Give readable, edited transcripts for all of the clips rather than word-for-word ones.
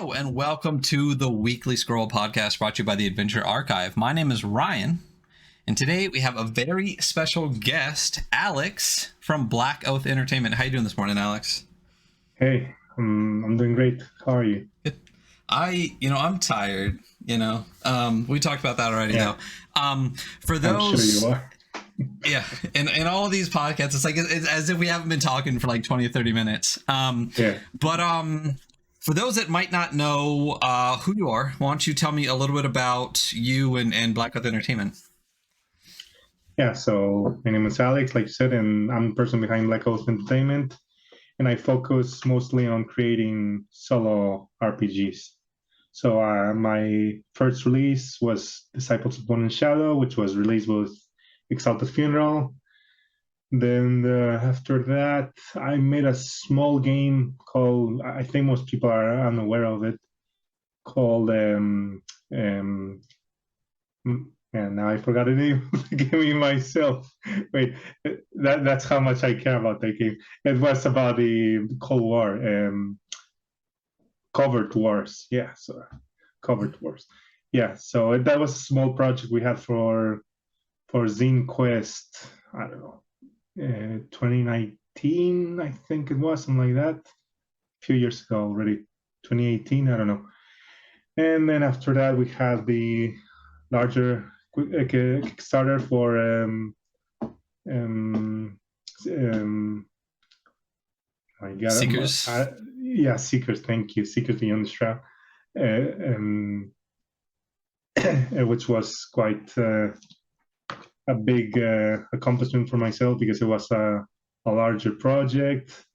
Hello and welcome to the Weekly Scroll podcast brought to you by the Adventure Archive. My name is Ryan, and today we have a very special guest, Alex from Blackoath Entertainment. How you doing this morning, Alex? Hey, I'm doing great. How are you? Good. I'm tired. We talked about that already, though. For those, I'm sure you are. Yeah, in all of these podcasts, it's as if we haven't been talking for like 20 or 30 minutes. But for those that might not know who you are, why don't you tell me a little bit about you and Blackoath Entertainment? Yeah, so my name is Alex, like you said, and I'm the person behind Blackoath Entertainment, and I focus mostly on creating solo RPGs. So my first release was Disciples of Bone and Shadow, which was released with Exalted Funeral. Then after that, I made a small game called, I think most people are unaware of it, called, and now I forgot the name of the game myself. Wait, that's how much I care about that game. It was about the Cold War, Covert Wars. Yeah, so Covert Wars. Yeah, so that was a small project we had for Zine Quest. I don't know. 2019, I think it was, something like that. A few years ago already. 2018, I don't know. And then after that, we had the larger Kickstarter for my God, Seekers. Seekers. Thank you, Seekers Beyond the Shroud, which was quite a big accomplishment for myself because it was a larger project,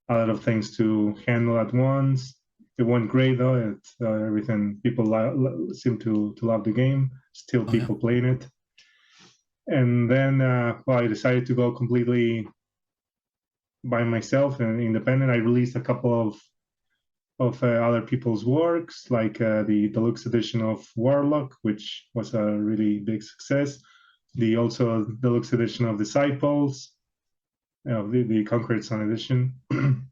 a lot of things to handle at once. It went great though. Everything, people seem to love the game. Still, people playing it. And then, I decided to go completely by myself and independent. I released a couple of other people's works, like the deluxe edition of Warlock, which was a really big success. The also deluxe edition of Disciples, the Conquered Sun edition. Then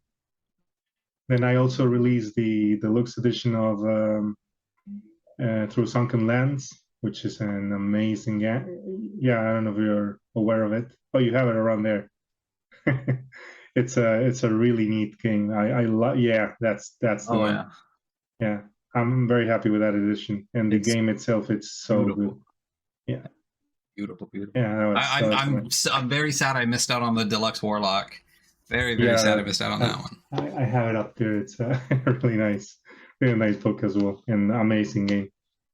I also released the deluxe edition of Through Sunken Lands, which is an amazing game. Yeah, I don't know if you're aware of it. Oh, you have it around there. It's a really neat game. I love. Yeah, that's the one. Yeah, I'm very happy with that edition, and the game itself, it's so beautiful. Good. Yeah. Beautiful. Yeah, I'm very sad I missed out on the deluxe Warlock. Very sad I missed out on that one. I have it up there. It's really nice book as well, and amazing game.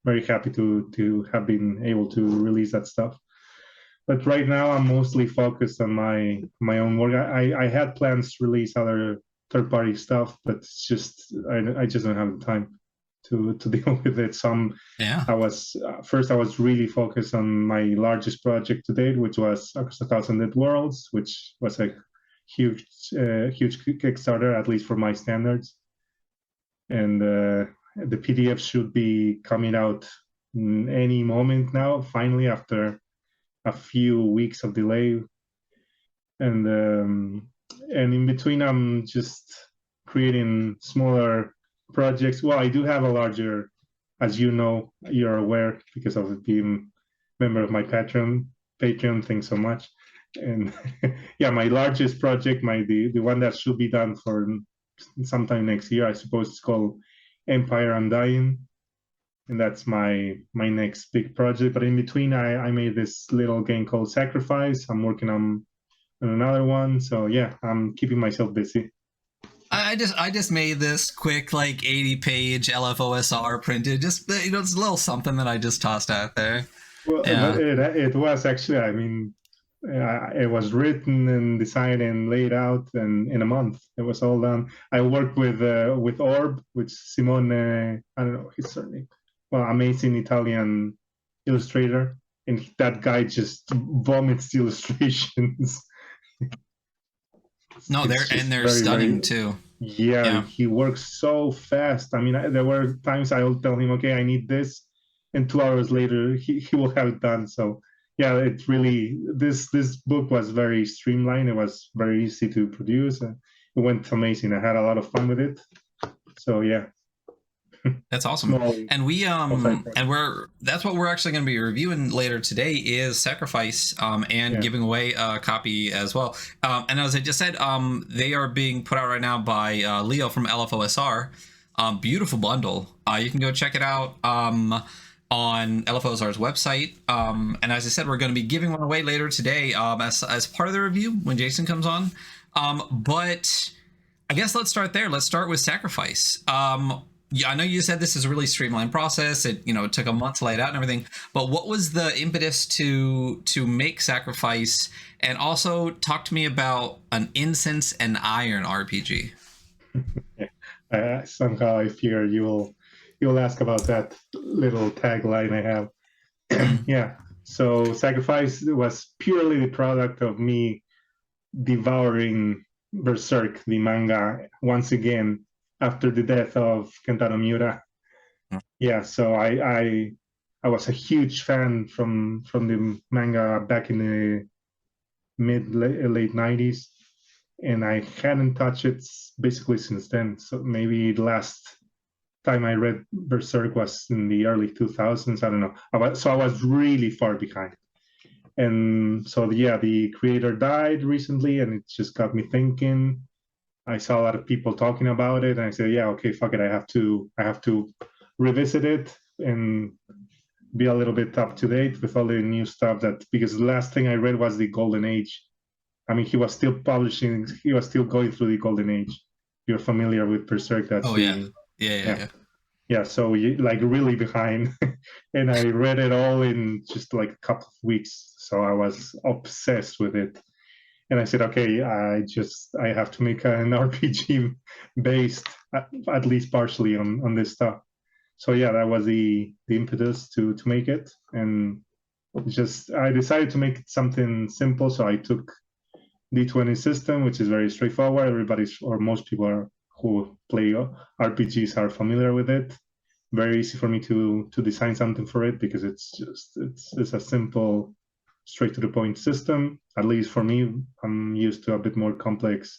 Very happy to have been able to release that stuff. But right now I'm mostly focused on my own work. I had plans to release other third-party stuff, but it's just I just don't have the time to deal with it. So I was really focused on my largest project to date, which was Across 1,000 Dead Worlds, which was a huge Kickstarter, at least for my standards. And the PDF should be coming out any moment now, finally, after a few weeks of delay. And in between, I'm just creating smaller projects. Well, I do have a larger, as you know, you're aware because of being a member of my Patreon. Thanks so much. And yeah, my largest project, the one that should be done for sometime next year, I suppose, it's called Empire Undying, and that's my next big project. But in between, I made this little game called Sacrifice. I'm working on another one, so yeah, I'm keeping myself busy. I just made this quick, like 80-page LFOSR printed. Just it's a little something that I just tossed out there. Well, it was actually, I mean, it was written and designed and laid out in a month. It was all done. I worked with Orb, which Simone, I don't know his surname. Well, amazing Italian illustrator, and that guy just vomits the illustrations. No, they're stunning too. Yeah, he works so fast. I mean, there were times I will tell him, okay, I need this, and 2 hours later he will have it done. So yeah, it really, this book was very streamlined. It was very easy to produce. It went amazing. I had a lot of fun with it. So yeah. That's awesome. Small, And we side project. and that's what we're actually going to be reviewing later today is Sacrifice and giving away a copy as well. And as I just said, they are being put out right now by Leo from LFOSR. Beautiful bundle. You can go check it out on LFOSR's website. And as I said, we're going to be giving one away later today as part of the review when Jason comes on. But I guess let's start there. Let's start with Sacrifice. Yeah, I know you said this is a really streamlined process. It took a month to lay it out and everything. But what was the impetus to make Sacrifice? And also talk to me about an Incense and Iron RPG. Somehow I fear you'll ask about that little tagline I have. Yeah. So Sacrifice was purely the product of me devouring Berserk, the manga, once again after the death of Kentaro Miura. Yeah, so I was a huge fan from the manga back in the late 90s, and I hadn't touched it basically since then. So maybe the last time I read Berserk was in the early 2000s. I don't know. So I was really far behind. And so yeah, the creator died recently, and it just got me thinking. I saw a lot of people talking about it, and I said, yeah, okay, fuck it. I have to revisit it and be a little bit up to date with all the new stuff because the last thing I read was the Golden Age. I mean, he was still going through the Golden Age. You're familiar with Berserk? Yeah. So like really behind, and I read it all in just like a couple of weeks. So I was obsessed with it. And I said, okay, I have to make an RPG based, at least partially, on this stuff. So yeah, that was the impetus to make it. And I decided to make it something simple. So I took D20 system, which is very straightforward. Most people who play RPGs are familiar with it. Very easy for me to design something for it because it's a simple, straight to the point system. At least for me, I'm used to a bit more complex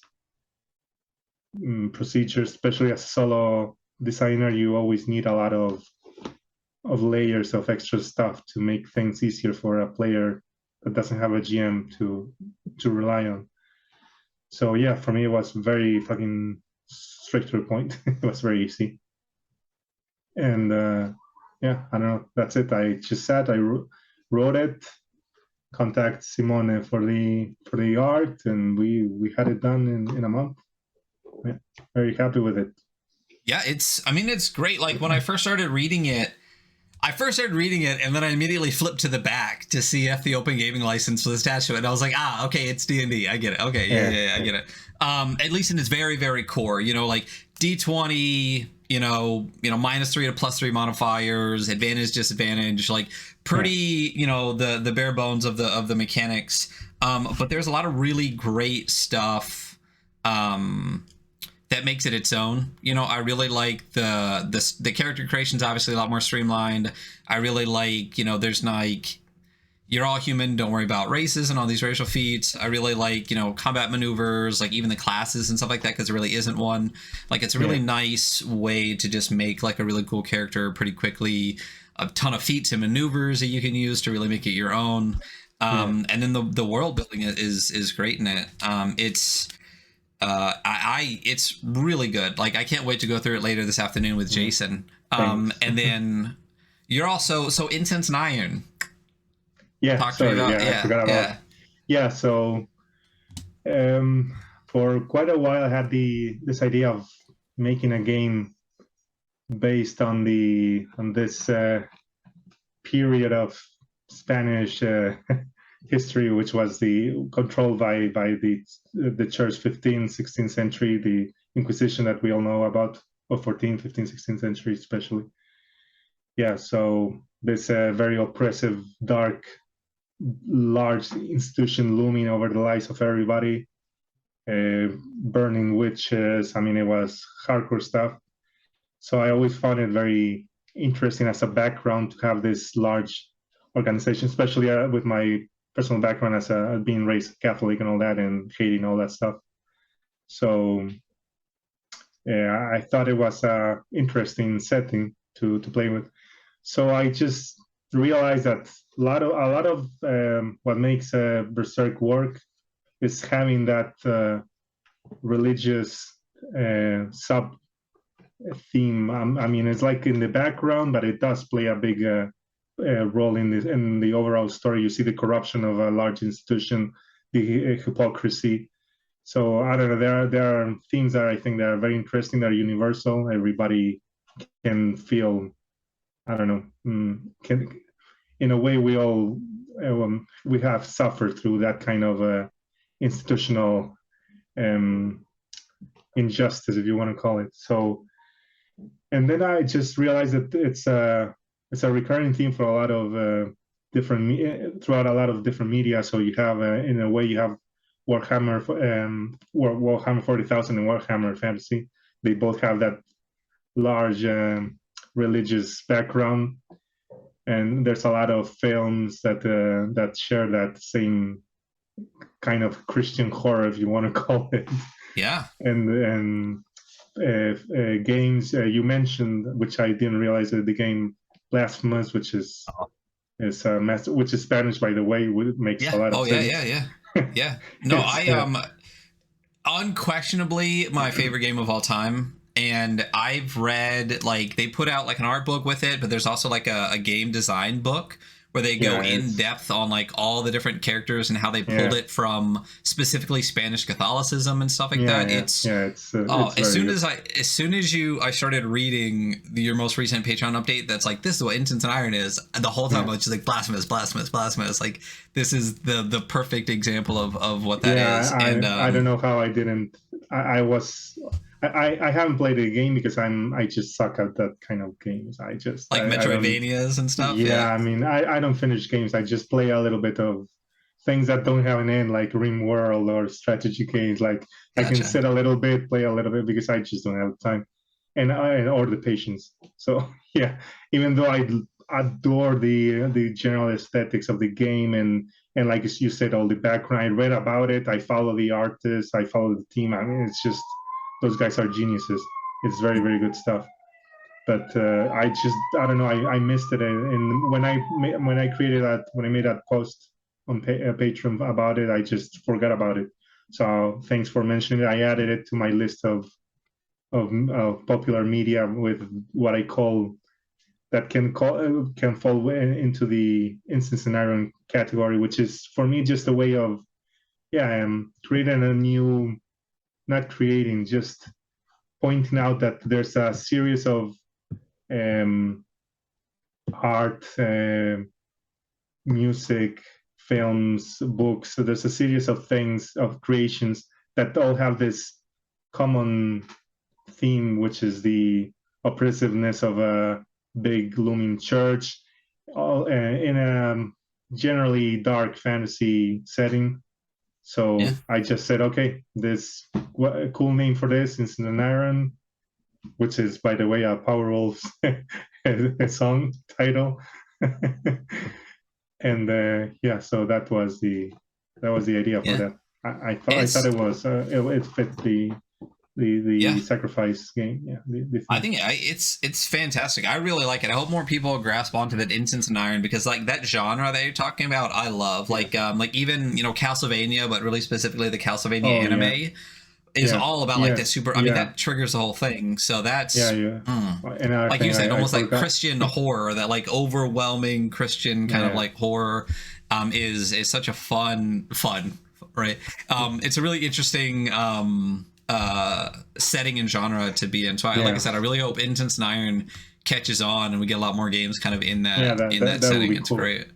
procedures, especially as a solo designer. You always need a lot of layers of extra stuff to make things easier for a player that doesn't have a GM to rely on. So yeah, for me it was very fucking straight to the point. It was very easy. And yeah, I don't know. That's it. I just sat. I wrote it. Contact Simone for the art, and we had it done in a month. Yeah, very happy with it. Yeah, it's great. Like when I first started reading it, and then I immediately flipped to the back to see if the Open Gaming License was attached to it. And I was like, okay, it's D&D. I get it. Okay, yeah, I get it. At least in its very, very core, like D20, -3 to +3 modifiers, advantage, disadvantage, like pretty, the bare bones of the mechanics. But there's a lot of really great stuff that makes it its own. I really like the character creation's obviously a lot more streamlined. I really like, there's like, you're all human, don't worry about races and all these racial feats. I really like, combat maneuvers, like even the classes and stuff like that, because there really isn't one. Like it's a really nice way to just make like a really cool character pretty quickly. A ton of feats and maneuvers that you can use to really make it your own. And then the world building is great in it. It's really good. Like I can't wait to go through it later this afternoon with Jason. And then you're also Incense and Iron. Yeah, I forgot about. Yeah, so for quite a while I had this idea of making a game based on this period of Spanish history, which was controlled by the church, 15th, 16th century, the Inquisition that we all know about, or 14th, 15th, 16th century especially. Yeah, so this very oppressive, dark, large institution looming over the lives of everybody, burning witches. I mean, it was hardcore stuff. So I always found it very interesting as a background to have this large organization, especially with my personal background as being raised Catholic and all that, and hating all that stuff. So I thought it was a interesting setting to play with. So I just realized that a lot of what makes Berserk work is having that religious sub theme. I mean, it's like in the background, but it does play a big role in the overall story. You see the corruption of a large institution, the hypocrisy. So I don't know. There are themes that I think that are very interesting. That are universal. Everybody can feel. I don't know. Can in a way we have suffered through that kind of institutional injustice, if you want to call it. So, and then I just realized that it's a recurring theme for a lot of throughout a lot of different media. So you have in a way you have Warhammer 40,000 and Warhammer Fantasy. They both have that large religious background, and there's a lot of films that share that same kind of Christian horror, if you want to call it. Yeah. And games you mentioned, which I didn't realize, that the game Blasphemous, which is which is Spanish, by the way, makes a lot of sense. Yeah. No, I unquestionably my favorite game of all time. And I've read, like, they put out like an art book with it, but there's also like a game design book where they go in depth on like all the different characters and how they pulled it from specifically Spanish Catholicism and stuff like that. As soon as I started reading your most recent Patreon update, that's like, this is what Incense and Iron is. And the whole time I was just like, blasphemous. Like, this is the perfect example of what that is. And I don't know how I didn't. I haven't played a game because I just suck at that kind of games. I just like Metroidvanias and stuff. Yeah, I mean, I don't finish games. I just play a little bit of things that don't have an end, like RimWorld or strategy games. Like Gotcha. I can sit a little bit, play a little bit, because I just don't have time or the patience. So yeah, even though I adore the general aesthetics of the game and like you said, all the background, I read about it. I follow the artists. I follow the team. I mean, it's just. Those guys are geniuses. It's very, very good stuff. But I don't know. I missed it, and when I made that post on Patreon about it, I just forgot about it. So thanks for mentioning it. I added it to my list of popular media with what I call that can fall into the Incense and Iron category, which is for me just a way of creating a new. Not creating, just pointing out that there's a series of art, music, films, books. So there's a series of things, of creations that all have this common theme, which is the oppressiveness of a big looming church, all in a generally dark fantasy setting. So I just said, okay, what a cool name for this, Incense and Iron, which is, by the way, a Power Wolves song title. And so that was the idea for that. I thought it was it fit the sacrifice game. I think it's fantastic. I really like it. I hope more people grasp onto that Incense and Iron, because like that genre that you're talking about, I love. Like even Castlevania, but really specifically the Castlevania anime is all about like that super. I mean, that triggers the whole thing. So that's And like you said, almost like Christian horror. That like overwhelming Christian kind of like horror is such a fun, right? It's a really interesting setting and genre to be in. So like I said, I really hope Incense and Iron catches on and we get a lot more games kind of in that setting. It's cool. Great.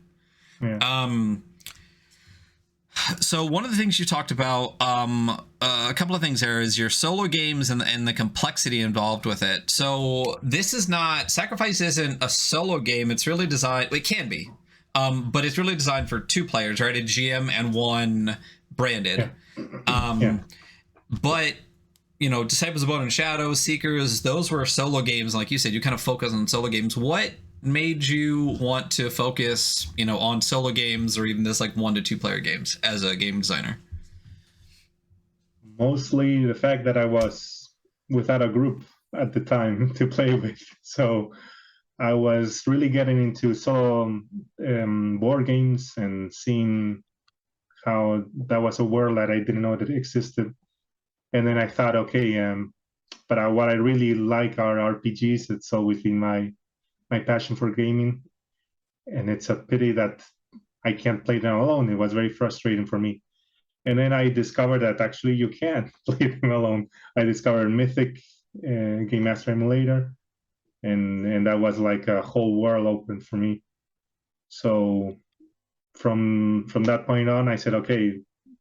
So one of the things you talked about, a couple of things there, is your solo games and the complexity involved with it. So this is not, Sacrifice isn't a solo game. It's really designed, it can be, but it's really designed for 2 players, right? A GM and 1 branded. But Disciples of Bone and Shadow, Seekers, those were solo games. Like you said, you kind of focus on solo games. What made you want to focus, on solo games, or even this like 1 to 2 player games as a game designer? Mostly the fact that I was without a group at the time to play with. So I was really getting into solo board games and seeing how that was a world that I didn't know that existed. And then I thought, okay, but what I really like are RPGs. It's always been my passion for gaming, and it's a pity that I can't play them alone. It was very frustrating for me. And then I discovered that actually you can play them alone. I discovered Mythic Game Master Emulator, and that was like a whole world open for me. So from that point on, I said, okay,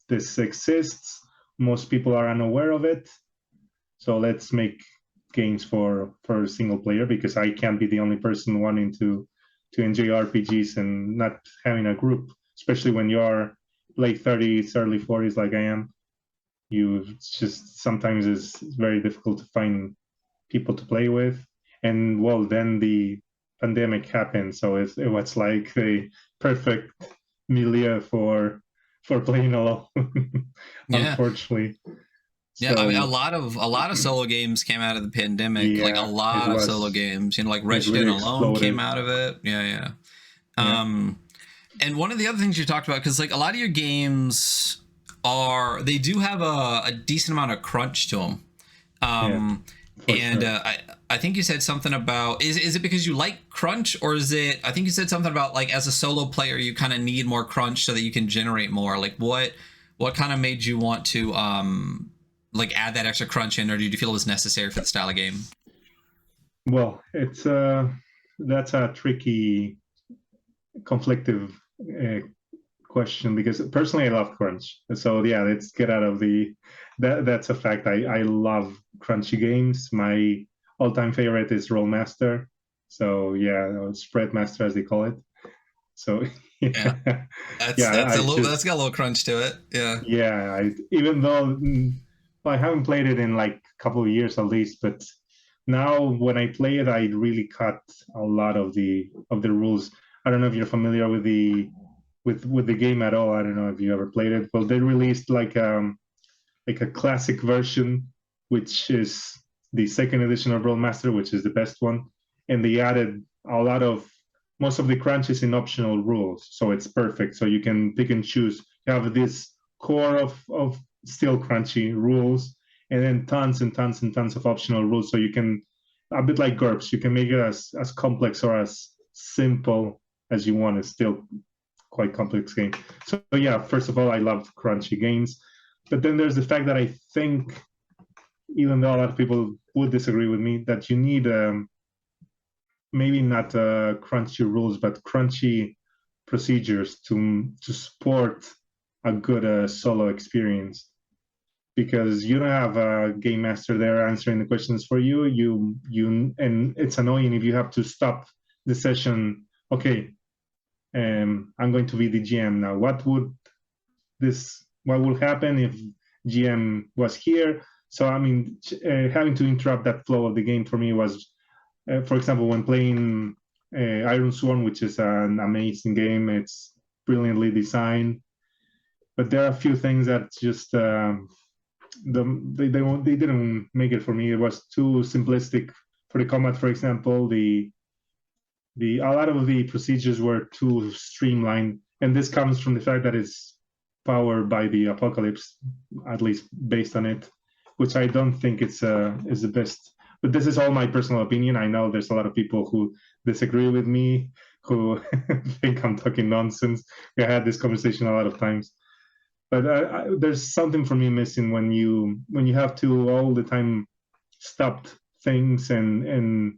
this exists. Most people are unaware of it, so let's make games for single player, because I can't be the only person wanting to enjoy RPGs and not having a group, especially when you are late 30s, early 40s like I am. You just sometimes it's very difficult to find people to play with. And well, then the pandemic happened, so it was like a perfect milieu for playing alone. Yeah. Unfortunately. Yeah, I mean, So, a lot of solo games came out of the pandemic. Like a yeah, lot of solo games, you know, like it Wretched really Alone came exploded. out of it. Yeah, yeah. Yeah. And one of the other things you talked about, because like a lot of your games they do have a decent amount of crunch to them. Yeah, for And sure. I think you said something about is it because you like crunch, or is it? I think you said something about like as a solo player you kind of need more crunch so that you can generate more. Like what kind of made you want to like add that extra crunch in, or did you feel it was necessary for the style of game? Well, it's that's a tricky, conflictive question, because personally I love crunch. So yeah, let's get out of the that's a fact. I love crunchy games. My all-time favorite is Rollmaster. So yeah, or Spread Master as they call it. So Yeah, yeah, yeah, that's I a little that's just got a little crunch to it. Yeah. yeah, even though I haven't played it in like a couple of years at least, but now when I play it, I really cut a lot of the rules. I don't know if you're familiar with the with the game at all. I don't know if you ever played it. Well, they released like a classic version, which is the second edition of Rollmaster, which is the best one, and they added a lot of most of the crunches in optional rules, so it's perfect. So you can pick and choose. You have this core of still crunchy rules, and then tons and tons and tons of optional rules. So you can, a bit like GURPS, you can make it as complex or as simple as you want. It's still quite complex game. So yeah, first of all, I love crunchy games. But then there's the fact that I think, even though a lot of people would disagree with me, that you need maybe not crunchy rules, but crunchy procedures to support a good solo experience. Because you don't have a game master there answering the questions for you. And it's annoying if you have to stop the session. Okay, I'm going to be the GM now. What will happen if GM was here? So I mean, having to interrupt that flow of the game for me was, for example, when playing Iron Sworn, which is an amazing game. It's brilliantly designed, but there are a few things that just they didn't make it for me. It was too simplistic for the combat. For example, the a lot of the procedures were too streamlined, and this comes from the fact that it's powered by the apocalypse, at least based on it, which I don't think is the best. But this is all my personal opinion. I know there's a lot of people who disagree with me, who think I'm talking nonsense. We had this conversation a lot of times, but there's something for me missing when you have to all the time stop things and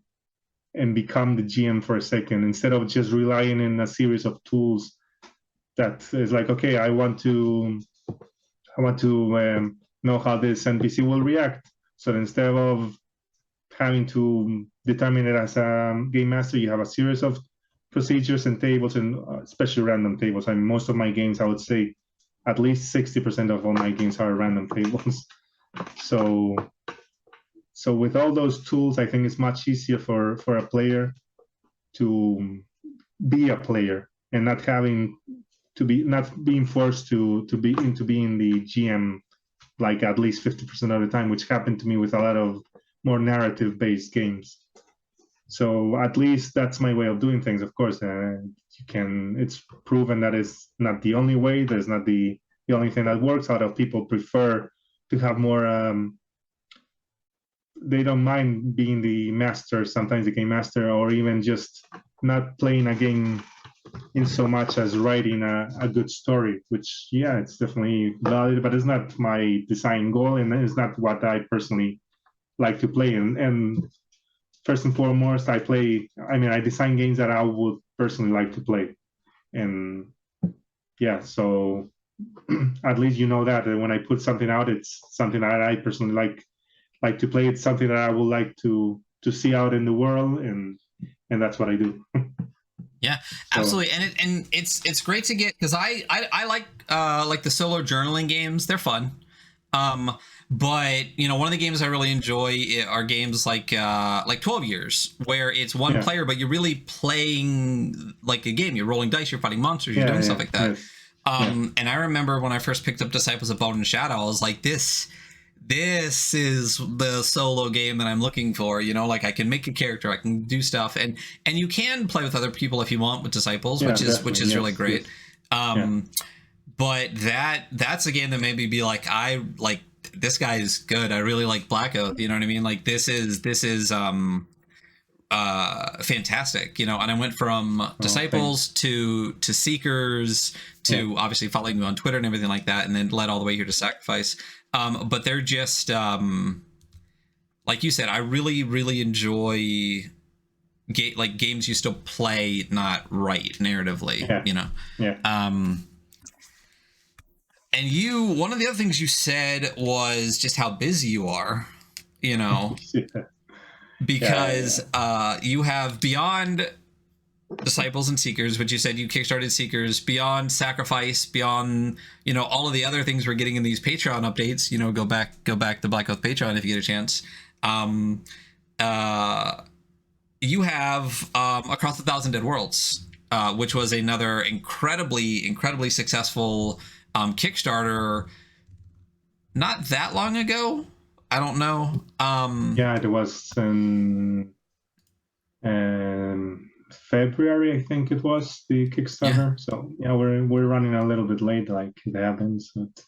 become the GM for a second, instead of just relying in a series of tools that is like, okay, I want to know how this NPC will react. So instead of having to determine it as a game master, you have a series of procedures and tables, and especially random tables. I mean, most of my games, I would say, at least 60% of all my games are random tables. So with all those tools, I think it's much easier for a player to be a player and not being forced to be into being the GM, like at least 50% of the time, which happened to me with a lot of more narrative based games. So at least that's my way of doing things. Of course, it's proven that it's not the only way. There's not the only thing that works. A lot of people prefer to have more. They don't mind being the master, sometimes the game master, or even just not playing a game in so much as writing a good story, which, yeah, it's definitely valid, but it's not my design goal, and it's not what I personally like to play. And first and foremost, I design games that I would personally like to play. And yeah, so at least you know that when I put something out, it's something that I personally like to play. It's something that I would like to see out in the world, and that's what I do. Yeah, absolutely. And it's great to get, because I like the solo journaling games. They're fun. But one of the games I really enjoy are games like 12 Years, where it's one player, but you're really playing like a game. You're rolling dice, you're fighting monsters, you're doing stuff like that. And I remember when I first picked up Disciples of Bone and Shadow, I was like, this is the solo game that I'm looking for. Like, I can make a character, I can do stuff, and you can play with other people if you want with Disciples, which is really great. But that's a game that made me be like, I like, this guy is good. I really like Blackoath. You know what I mean? Like, this is fantastic. And I went from Disciples to Seekers to obviously following you on Twitter and everything like that, and then led all the way here to Sacrifice. But they're just like you said, I really, really enjoy games you still play, not write narratively. And one of the other things you said was just how busy you are, because you have beyond Disciples and Seekers, which you said you kickstarted Seekers, beyond Sacrifice, beyond all of the other things we're getting in these Patreon updates. Go back to Blackoath Patreon if you get a chance. You have Across the Thousand Dead Worlds, which was another incredibly successful Kickstarter not that long ago. I don't know. It was in February, I think it was, the Kickstarter. So we're running a little bit late, like it happens. But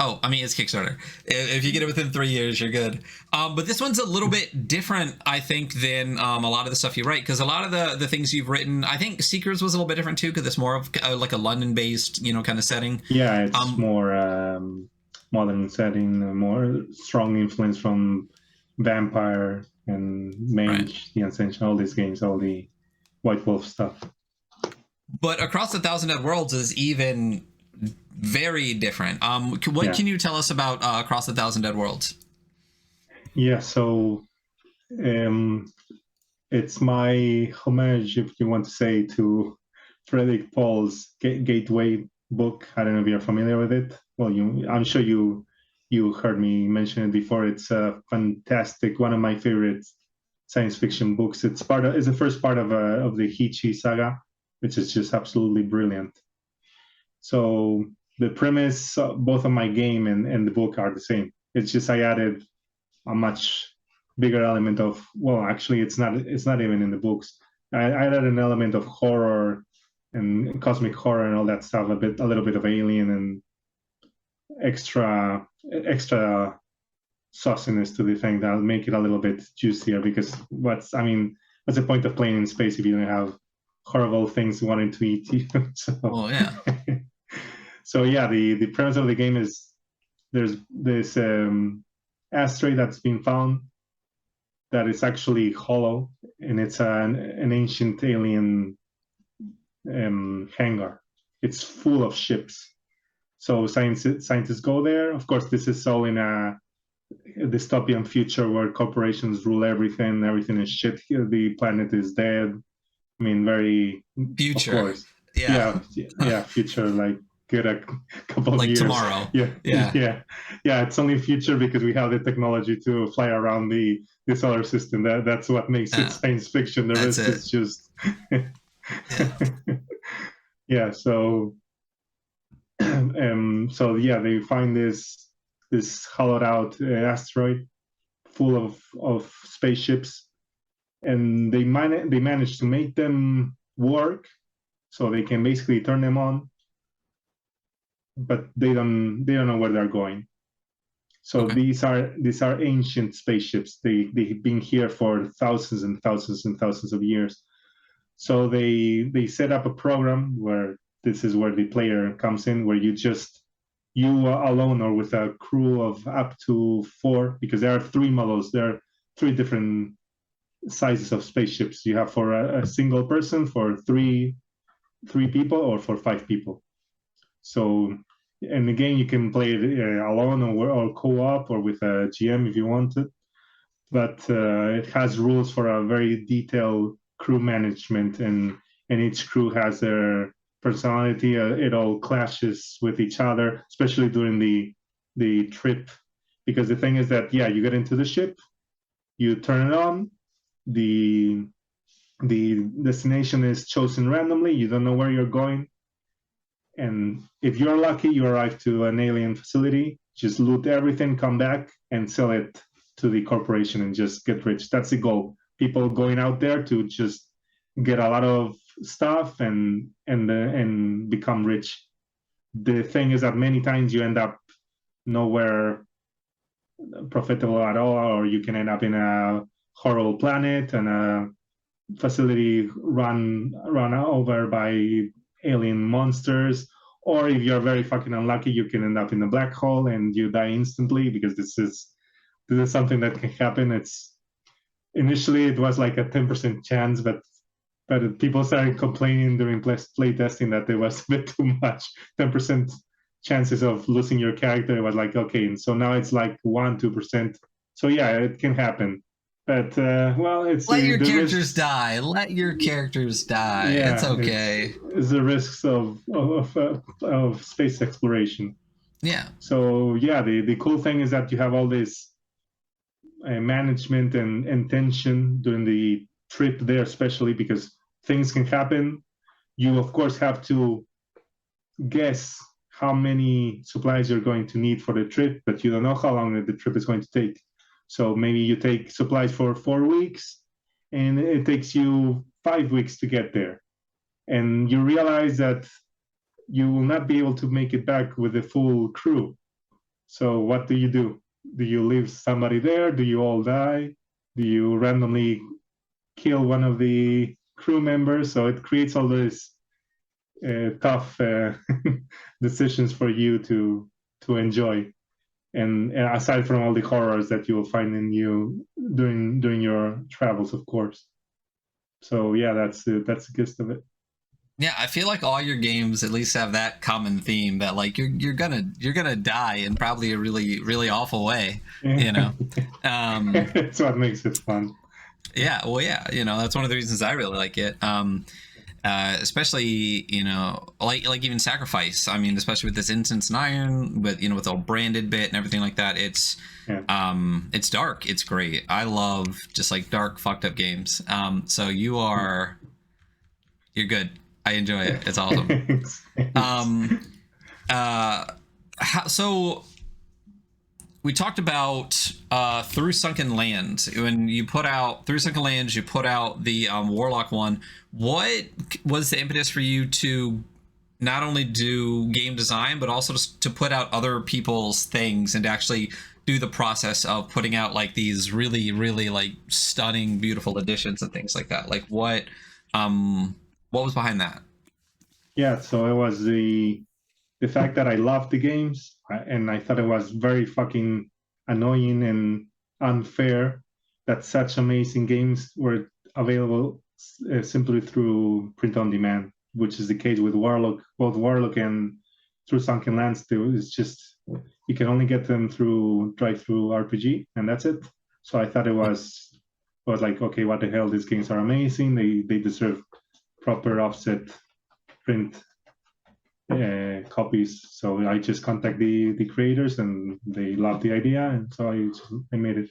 Oh, I mean, it's Kickstarter. If you get it within 3 years, you're good. But this one's a little bit different, I think, than a lot of the stuff you write, because a lot of the things you've written, I think Seekers was a little bit different too, because it's more of like a London-based, kind of setting. Yeah, it's more modern setting, more strong influence from Vampire and Mage, The Ascension, all these games, all the White Wolf stuff. But Across the Thousand Dead Worlds is even very different. What can you tell us about Across the Thousand Dead Worlds? Yeah, so it's my homage, if you want to say, to Frederick Paul's Gateway book. I don't know if you're familiar with it. Well, I'm sure you heard me mention it before. It's a fantastic, one of my favorite science fiction books. It's the first part of the Hichi saga, which is just absolutely brilliant. So the premise, both of my game and the book are the same. It's just I added a much bigger element of, well, actually, it's not even in the books. I added an element of horror and cosmic horror and all that stuff, a little bit of alien and extra sauciness to the thing that'll make it a little bit juicier. Because what's the point of playing in space if you don't have horrible things wanting to eat you? So the premise of the game is there's this asteroid that's been found that is actually hollow, and it's an ancient alien hangar. It's full of ships. So scientists go there. Of course, this is all in a dystopian future where corporations rule everything. Everything is shit here. The planet is dead. I mean, very future. Of course. Yeah, future, like good a couple of years. Like tomorrow. Yeah. It's only future because we have the technology to fly around the solar system. That's what makes it science fiction. The rest is just So they find this hollowed out asteroid full of spaceships, and they managed to make them work, so they can basically turn them on, but they don't know where they're going. So these are ancient spaceships. They've been here for thousands and thousands and thousands of years. So they set up a program where this is where the player comes in, where you alone or with a crew of up to 4, because there are 3 models. There are 3 different sizes of spaceships. You have for a single person, for 3 people, or for 5 people. So, and again, you can play it alone or co-op or with a GM if you want it. But it has rules for a very detailed crew management, and each crew has their personality. It all clashes with each other, especially during the trip, because the thing is that you get into the ship, you turn it on, the destination is chosen randomly, you don't know where you're going, and if you're lucky, you arrive to an alien facility, just loot everything, come back and sell it to the corporation and just get rich. That's the goal. People going out there to just get a lot of stuff and become rich. The thing is that many times you end up nowhere profitable at all, or you can end up in a horrible planet and a facility run over by alien monsters, or if you're very fucking unlucky, you can end up in a black hole and you die instantly, because this is something that can happen. It's initially it was like a 10% chance, but people started complaining during play testing that there was a bit too much. 10% chances of losing your character. It was like, okay, and so now it's like 1-2%. So it can happen. But it's let your characters die. Let your characters die. Yeah, it's okay. It's the risks of space exploration. Yeah. So the cool thing is that you have all this management and tension during the trip there, especially because things can happen. You of course have to guess how many supplies you're going to need for the trip, but you don't know how long the trip is going to take. So maybe you take supplies for 4 weeks and it takes you 5 weeks to get there. And you realize that you will not be able to make it back with the full crew. So what do? Do you leave somebody there? Do you all die? Do you randomly kill one of the crew members? So it creates all these tough decisions for you to enjoy. And aside from all the horrors that you will find in you during your travels, of course. So that's the gist of it. Yeah, I feel like all your games at least have that common theme, that like you're gonna die in probably a really, really awful way. You know, that's what makes it fun. Yeah, well, that's one of the reasons I really like it. Especially like even Sacrifice. I mean, especially with this Incense and Iron, but with all branded bit and everything like that. It's dark. It's great. I love just like dark, fucked up games. So you're good. I enjoy it. It's awesome. So we talked about Through Sunken Lands. When you put out Through Sunken Lands, you put out the Warlock one. What was the impetus for you to not only do game design, but also to put out other people's things and to actually do the process of putting out like these really, really like stunning, beautiful editions and things like that? Like what was behind that? Yeah, so it was the fact that I loved the games, and I thought it was very fucking annoying and unfair that such amazing games were available simply through print on demand, which is the case with Warlock. Both Warlock and Through Sunken Lands, it's just you can only get them through drive-through RPG, and that's it. So I thought it was like, okay, what the hell? These games are amazing. They deserve proper offset print copies. So I just contact the creators, and they love the idea, and so I made it.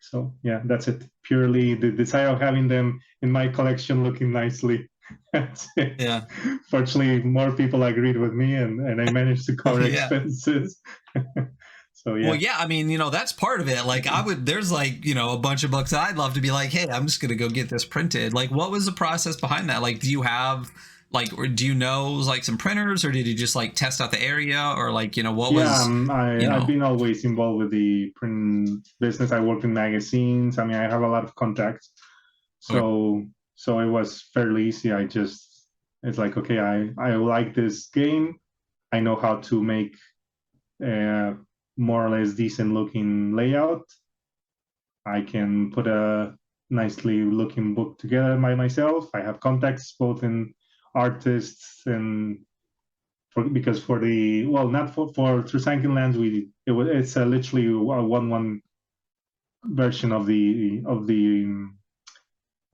So that's it. Purely the desire of having them in my collection, looking nicely. That's it. Yeah. Fortunately, more people agreed with me, and I managed to cover expenses. So yeah. Well, yeah, I mean, that's part of it. Like there's like, a bunch of books that I'd love to be like, hey, I'm just going to go get this printed. Like, what was the process behind that? Like, do you have or do you know like some printers, or did you just like test out the area, or like, what was, I've been always involved with the print business. I worked in magazines. I mean, I have a lot of contacts. So it was fairly easy. It's like, okay, I like this game. I know how to make more or less decent looking layout. I can put a nicely looking book together by myself. I have contacts both in artists and because for the not for Through Sunken Lands it's literally a 1-1 version of the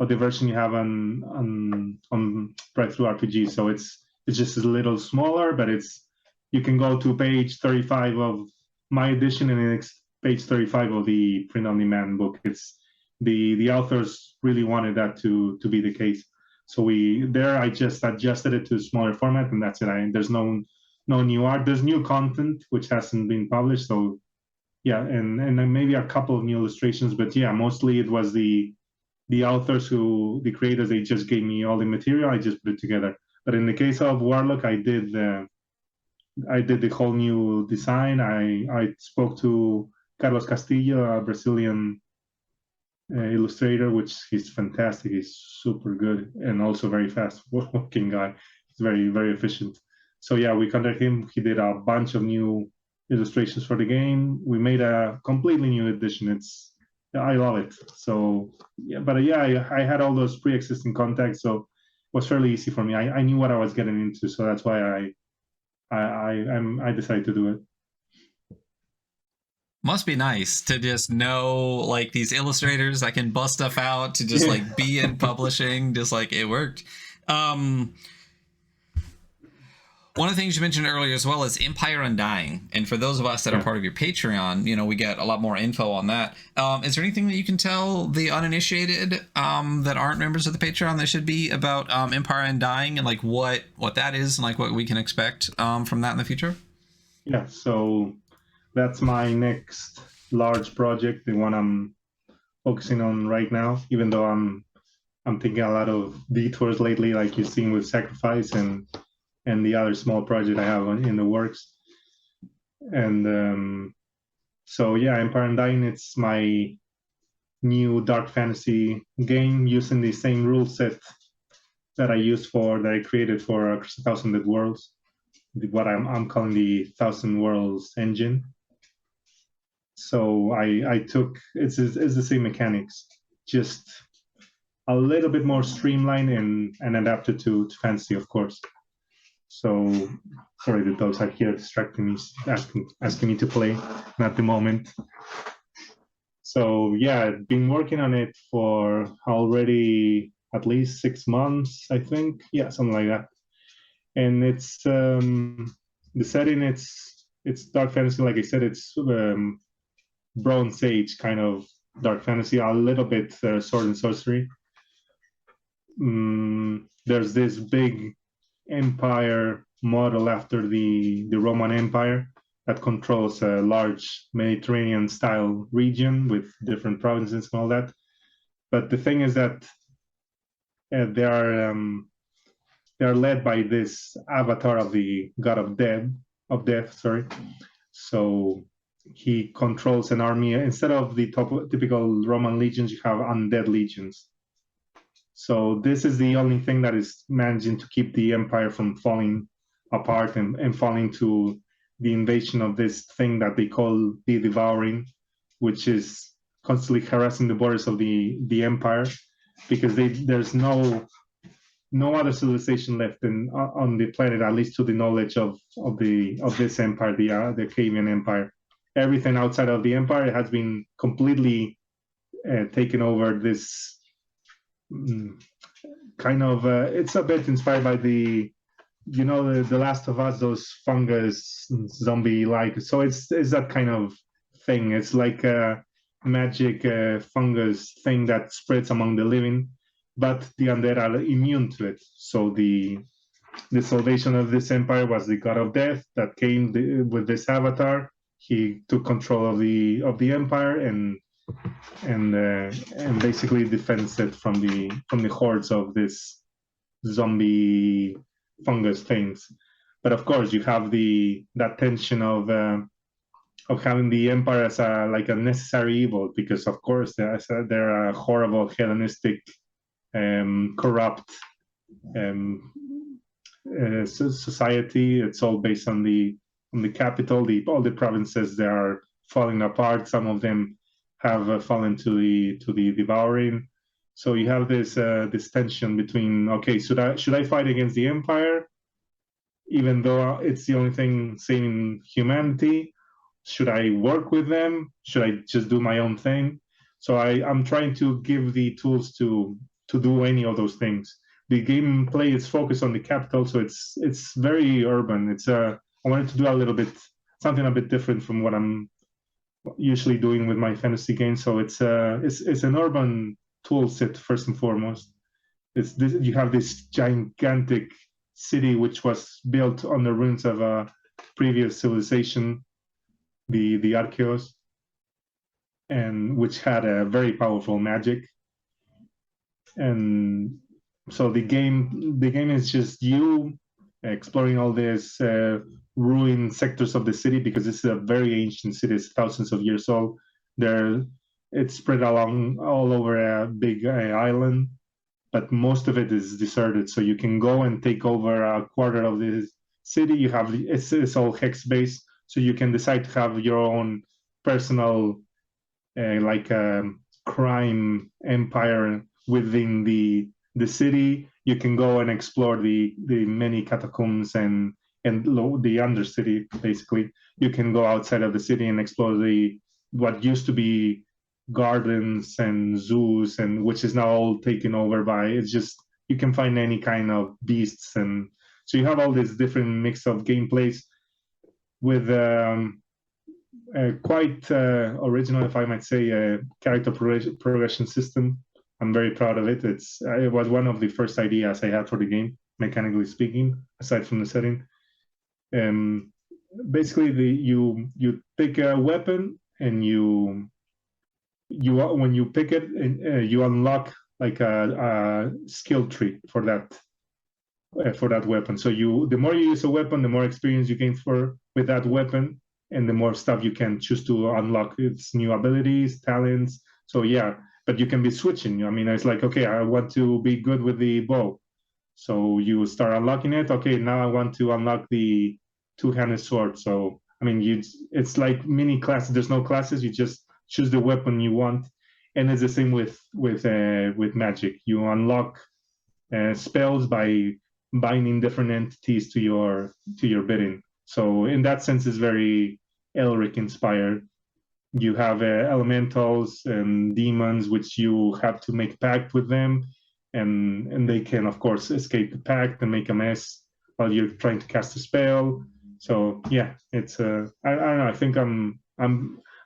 version you have on Breakthrough RPG. So it's just a little smaller, but you can go to page 35 of my edition and it's page 35 of the print on demand book. It's the authors really wanted that to be the case. So I just adjusted it to a smaller format, and that's it. There's no new art. There's new content which hasn't been published. So yeah, and then maybe a couple of new illustrations, but yeah, mostly it was the authors the creators, they just gave me all the material. I just put it together. But in the case of Warlock, I did the whole new design. I spoke to Carlos Castillo, a Brazilian illustrator, which he's fantastic. He's super good and also very fast working guy. He's very, very efficient. So yeah, we contacted him. He did a bunch of new illustrations for the game. We made a completely new edition. I love it. So yeah, but yeah, I had all those pre-existing contacts, so it was fairly easy for me. I knew what I was getting into, so that's why I decided to do it. Must be nice to just know like these illustrators that can bust stuff out to just like be in publishing, just like it worked. One of the things you mentioned earlier as well is Empire Undying. And for those of us that are part of your Patreon, we get a lot more info on that. Is there anything that you can tell the uninitiated that aren't members of the Patreon that should be about Empire Undying and like what that is and like what we can expect from that in the future? Yeah, so that's my next large project, the one I'm focusing on right now, even though I'm taking a lot of detours lately, like you've seen with Sacrifice and the other small project I have in the works. And so yeah, Empire Undying, it's my new dark fantasy game using the same rule set that I created for Thousand Dead Worlds, what I'm calling the Thousand Worlds engine. So I took it's the same mechanics, just a little bit more streamlined and adapted to fantasy, of course. So sorry, the dogs are here distracting me, asking me to play. Not the moment. So yeah, I've been working on it for already at least 6 months, I think. Yeah, something like that. And it's the setting. It's dark fantasy, like I said. It's Bronze Age kind of dark fantasy, a little bit sword and sorcery. There's this big empire model after the Roman Empire that controls a large Mediterranean style region with different provinces and all that. But the thing is that they are led by this avatar of the god of death. Sorry. So he controls an army. Instead of the typical Roman legions, you have undead legions. So this is the only thing that is managing to keep the empire from falling apart and falling to the invasion of this thing that they call the Devouring, which is constantly harassing the borders of the empire, because there's no other civilization left on the planet, at least to the knowledge of this empire, the Achaemenid Empire. Everything outside of the empire has been completely taken over. This kind of it's a bit inspired by the Last of Us, those fungus zombie like. So it's that kind of thing. It's like a magic fungus thing that spreads among the living, but the undead are immune to it. So the salvation of this empire was the god of death that came with this avatar he took control of the empire and basically defends it from the hordes of this zombie fungus things. But of course, you have that tension of having the empire as a necessary evil, because of course they're a horrible hedonistic, corrupt society. It's all based on the capital. All the provinces, they are falling apart. Some of them have fallen to the devouring. So you have this tension between, okay, should I fight against the empire, even though it's the only thing saving humanity? Should I work with them? Should I just do my own thing? So I'm trying to give the tools to do any of those things. The gameplay is focused on the capital, so it's very urban. I wanted to do something a bit different from what I'm usually doing with my fantasy games. So it's an urban tool set first and foremost. You have this gigantic city which was built on the ruins of a previous civilization, the Archeos, and which had a very powerful magic. And so the game is just you exploring all these ruined sectors of the city, because this is a very ancient city. It's thousands of years old. It's spread all over a big island, but most of it is deserted. So you can go and take over a quarter of the city. It's all hex based, so you can decide to have your own personal crime empire within the city. You can go and explore the many catacombs and the undercity. Basically, you can go outside of the city and explore what used to be gardens and zoos, and which is now all taken over by. It's just, you can find any kind of beasts, and so you have all this different mix of gameplays with quite original, if I might say, character progression system. I'm very proud of it. It was one of the first ideas I had for the game, mechanically speaking, aside from the setting. Basically, you pick a weapon, and when you pick it, you unlock like a skill tree for that weapon. So the more you use a weapon, the more experience you gain with that weapon, and the more stuff you can choose to unlock. Its new abilities, talents. So yeah, but you can be switching. I mean, it's like, okay, I want to be good with the bow, so you start unlocking it. Okay, now I want to unlock the two-handed sword. So I mean, it's like mini classes. There's no classes. You just choose the weapon you want, and it's the same with magic. You unlock spells by binding different entities to your bidding. So in that sense, it's very Elric inspired. You have elementals and demons, which you have to make pact with them, and they can, of course, escape the pact and make a mess while you're trying to cast a spell. So yeah, it's I don't know. I think I'm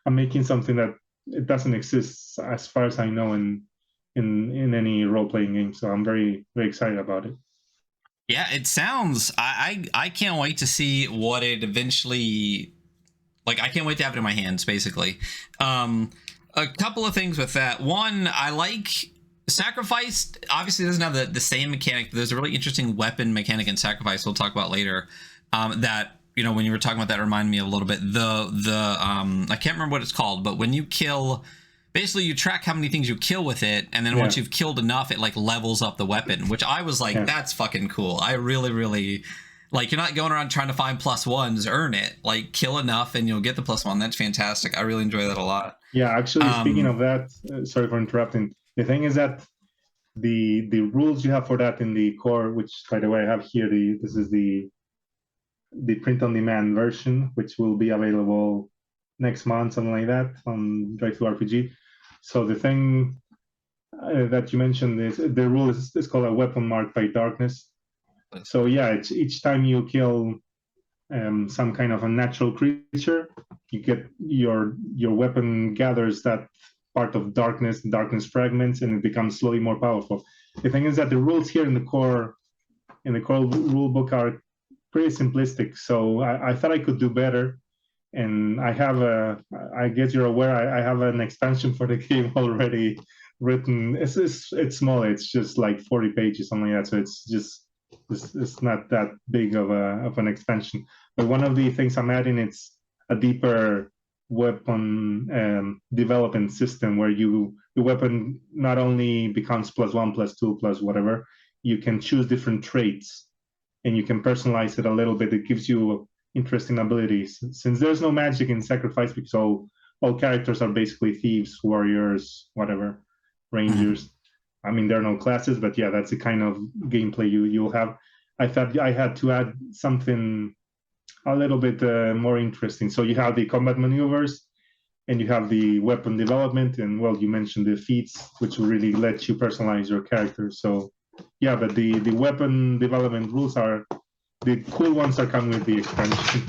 making something that it doesn't exist as far as I know in any role playing game. So I'm very, very excited about it. Yeah, it sounds. I can't wait to see what it eventually. Like, I can't wait to have it in my hands, basically. A couple of things with that. One, I like Sacrifice. Obviously, doesn't have the same mechanic. But there's a really interesting weapon mechanic in Sacrifice we'll talk about later. That, you know, when you were talking about that, reminded me a little bit. I can't remember what it's called, but when you kill, basically you track how many things you kill with it, and then once you've killed enough, it like levels up the weapon, which I was like, that's fucking cool. I really, really. Like, you're not going around trying to find +1s, earn it. Like, kill enough and you'll get the +1. That's fantastic. I really enjoy that a lot. Yeah, actually, speaking of that, sorry for interrupting. The thing is that the rules you have for that in the core, which, by the way, I have here, this is the print-on-demand version, which will be available next month, something like that, on ttrpg. So the thing that you mentioned is the rule is called a weapon marked by darkness. So yeah, each time you kill some kind of a natural creature, you get your weapon gathers that part of darkness fragments, and it becomes slowly more powerful. The thing is that the rules here in the core rule book are pretty simplistic. So I thought I could do better, and I guess you're aware, I have an expansion for the game already written. It's small. It's just like 40 pages, something like that. So it's not that big of an expansion. But one of the things I'm adding, it's a deeper weapon development system where the weapon not only becomes +1, +2, plus whatever. You can choose different traits, and you can personalize it a little bit. It gives you interesting abilities. Since there's no magic in Sacrifice, because all characters are basically thieves, warriors, whatever, rangers. I mean, there are no classes, but yeah, that's the kind of gameplay you'll have. I thought I had to add something a little bit more interesting. So you have the combat maneuvers, and you have the weapon development, and well, you mentioned the feats, which will really let you personalize your character. So yeah, but the weapon development rules are the cool ones are coming with the expansion.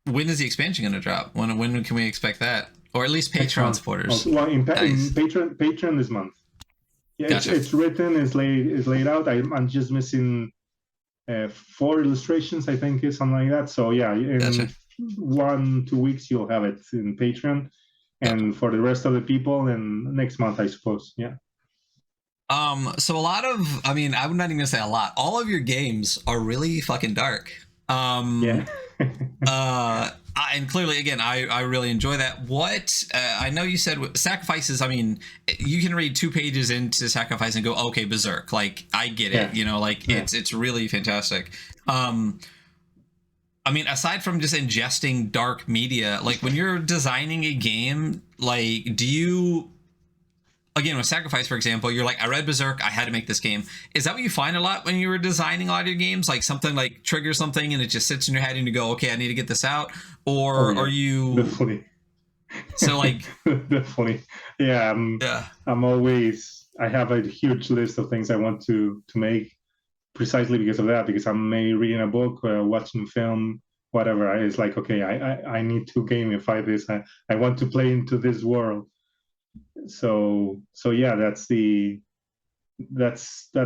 When is the expansion going to drop? When can we expect that? Or at least Patreon supporters. Well, in Patreon this month. Yeah, gotcha. It's written, is laid out. I'm just missing 4 illustrations, I think, is something like that. So yeah, in gotcha. 1-2 weeks you'll have it in Patreon, and for the rest of the people, and next month, I suppose. Yeah. So a lot of, I mean, I'm not even gonna say a lot. All of your games are really fucking dark. Yeah. And clearly, again, I really enjoy that. What I know you said Sacrifices. I mean, you can read 2 pages into Sacrifice and go, okay, berserk. Like, I get it. You know, like it's really fantastic. I mean, aside from just ingesting dark media, like when you're designing a game, like, do you, again, with Sacrifice, for example, you're like, I read Berserk, I had to make this game. Is that what you find a lot when you were designing a lot of your games? Like something like triggers something and it just sits in your head and you go, okay, I need to get this out? Or are you... Definitely. So like... Definitely. Yeah, I'm always... I have a huge list of things I want to make precisely because of that, because I'm maybe reading a book, watching film, whatever. It's like, okay, I need to gamify this. I want to play into this world. So yeah, that's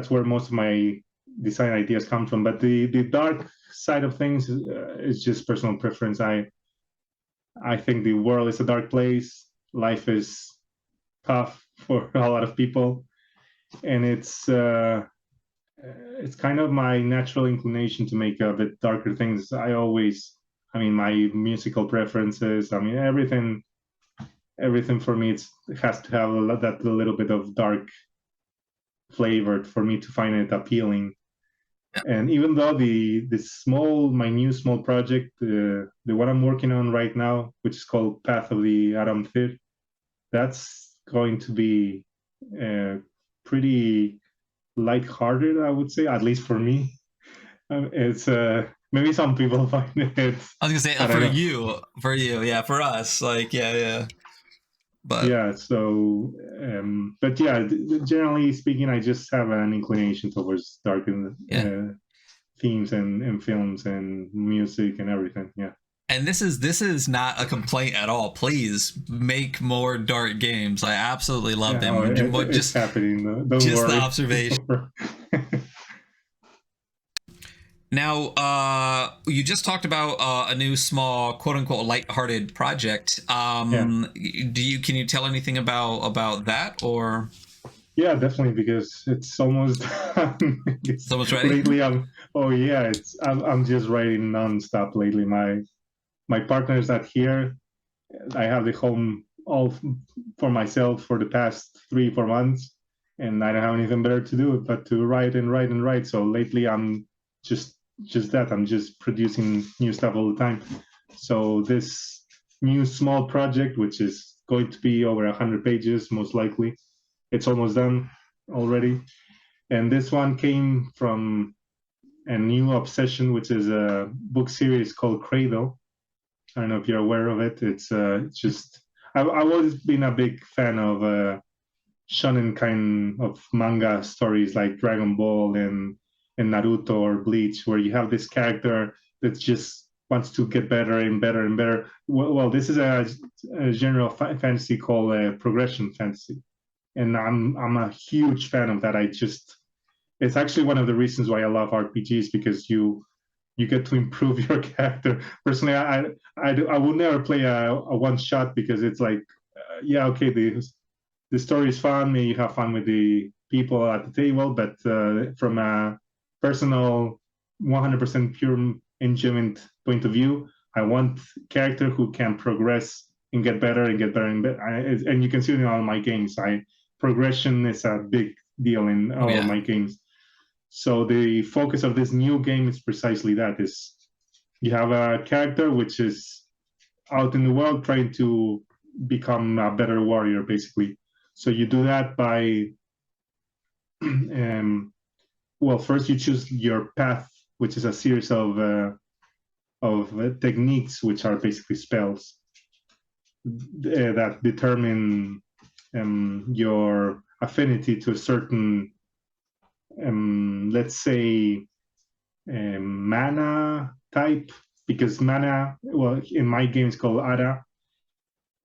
where most of my design ideas come from. But the dark side of things is just personal preference. I think the world is a dark place. Life is tough for a lot of people, and it's kind of my natural inclination to make a bit darker things. I mean, my musical preferences. I mean, everything for me, it has to have that little bit of dark flavor for me to find it appealing. And even though my new small project, the one I'm working on right now, which is called Path of the Aramthir, that's going to be pretty lighthearted, I would say, at least for me. It's maybe some people find it. I was gonna say for you, yeah, for us, like, yeah. But yeah, so but yeah, generally speaking, I just have an inclination towards darker themes and films and music and everything. Yeah. And this is not a complaint at all. Please make more dark games. I absolutely love them. It's happening. Don't just worry. The observation. Now, you just talked about a new small, quote unquote, lighthearted project. Can you tell anything about that, or? Yeah, definitely, because it's almost done. It's almost ready. Lately, I'm just writing nonstop lately. My partner is not here. I have the home all for myself for the past 3-4 months, and I don't have anything better to do but to write and write and write. So lately, I'm just that. I'm just producing new stuff all the time. So this new small project, which is going to be over 100 pages, most likely, it's almost done already. And this one came from a new obsession, which is a book series called Cradle. I don't know if you're aware of it. It's just I've always been a big fan of shonen kind of manga stories like Dragon Ball and Naruto or Bleach, where you have this character that just wants to get better and better and better. Well, this is a genre of fantasy called progression fantasy, and I'm a huge fan of that. It's actually one of the reasons why I love RPGs, because you you get to improve your character. Personally, I would never play a one shot because it's like, yeah, okay, the story is fun. Maybe you have fun with the people at the table, but from a personal, 100% pure enjoyment point of view, I want character who can progress and get better and get better and better. And you can see it in all my games. Progression is a big deal in all of my games. So the focus of this new game is precisely that: is you have a character which is out in the world trying to become a better warrior, basically. So you do that by, well, first you choose your path, which is a series of techniques, which are basically spells that determine your affinity to a certain, let's say, mana type, because mana, well, in my game it's called Ara.